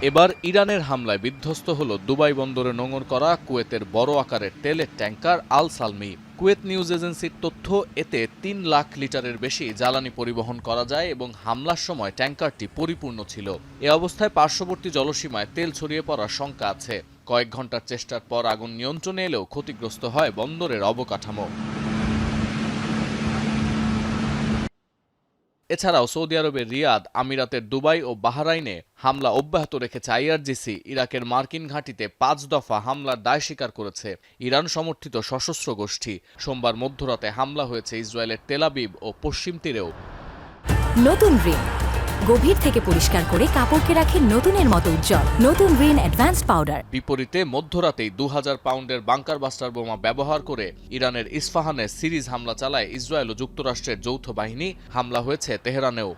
এবার ইরানের হামলায় বিধ্বস্ত হল দুবাই বন্দরে নোঙর করা কুয়েতের বড় আকারের তেলের ট্যাঙ্কার আল সালমি। কুয়েত নিউজ এজেন্সির তথ্য, এতে ৩ লাখ লিটারের বেশি জ্বালানি পরিবহন করা যায় এবং হামলার সময় ট্যাঙ্কারটি পরিপূর্ণ ছিল। এ অবস্থায় পার্শ্ববর্তী জলসীমায় তেল ছড়িয়ে পড়ার শঙ্কা আছে। কয়েক ঘন্টার চেষ্টার পর আগুন নিয়ন্ত্রণে এলেও ক্ষতিগ্রস্ত হয় বন্দরের অবকাঠামো। এছাড়াও সৌদি আরবের রিয়াদ, আমিরাতের দুবাই ও বাহরাইনে হামলা অব্যাহত রেখেছে আইআরজিসি। ইরাকের মার্কিন ঘাঁটিতে ৫ দফা হামলার দায় স্বীকার করেছে ইরান সমর্থিত সশস্ত্র গোষ্ঠী। সোমবার মধ্যরাতে হামলা হয়েছে ইসরায়েলের তেল আবিব ও পশ্চিম তীরেও। নতুন রিন গভীর থেকে পরিষ্কার করে কাপড়কে রাখে নতুনের মতো উজ্জ্বল। নতুন রিন অ্যাডভান্সড পাউডার। বিপরীতে মধ্যরাতেই ২০০০ পাউন্ডের বাংকার বাস্টার বোমা ব্যবহার করে ইরানের ইস্পাহানে সিরিজ হামলা চালায় ইসরায়েল ও যুক্তরাষ্ট্রের যৌথ বাহিনী। হামলা হয়েছে তেহরানেও।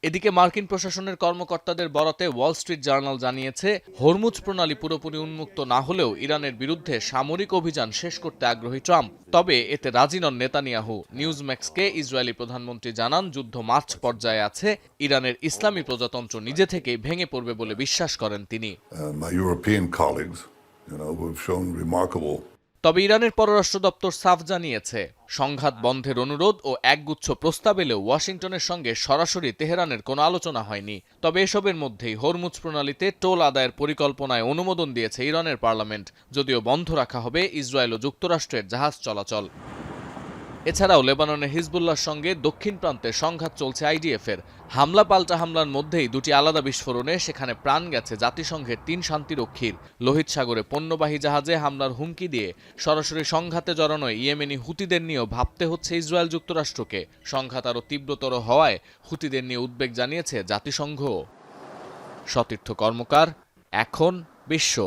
এদিকে মার্কিন প্রশাসনের কর্মকর্তাদের বরাতে ওয়াল স্ট্রিট জার্নাল জানিয়েছে, হরমুজ প্রণালী পুরোপুরি উন্মুক্ত না হলেও ইরানের বিরুদ্ধে সামরিক অভিযান শেষ করতে আগ্রহী ট্রাম্প। তবে এতে রাজি নন নেতানিয়াহু। নিউজম্যাক্সকে ইসরায়েলি প্রধানমন্ত্রী জানান, যুদ্ধ মার্চ পর্যায়ে আছে। ইরানের ইসলামী প্রজাতন্ত্র নিজে থেকেই ভেঙে পড়বে বলে বিশ্বাস করেন তিনি। তবে ইরানের পররাষ্ট্র দপ্তর সাফ জানিয়েছে, সংঘাত বন্ধের অনুরোধ ও একগুচ্ছ প্রস্তাব এলেও ওয়াশিংটনের সঙ্গে সরাসরি তেহরানের কোনো আলোচনা হয়নি। তবে এসবের মধ্যেই হরমুজ প্রণালীতে টোল আদায়ের পরিকল্পনায় অনুমোদন দিয়েছে ইরানের পার্লামেন্ট, যদিও বন্ধ রাখা হবে ইসরায়েল ও যুক্তরাষ্ট্রের জাহাজ চলাচল। এছাড়াও লেবাননের হিজবুল্লাহর সঙ্গে দক্ষিণ প্রান্তে সংঘাত চলছে আইডিএফের। হামলা পাল্টা হামলার মধ্যেই দুটি আলাদা বিস্ফোরণে সেখানে প্রাণ গেছে জাতিসংঘের ৩ শান্তিরক্ষীর। লোহিত সাগরে পণ্যবাহী জাহাজে হামলার হুমকি দিয়ে সরাসরি সংঘাতে জড়ানো ইয়েমেনি হুতিদের নিয়েও ভাবতে হচ্ছে ইসরায়েল যুক্তরাষ্ট্রকে। সংঘাত আরও তীব্রতর হওয়ায় হুতিদের নিয়ে উদ্বেগ জানিয়েছে জাতিসংঘ। সতীর্থ কর্মকার, এখন বিশ্ব।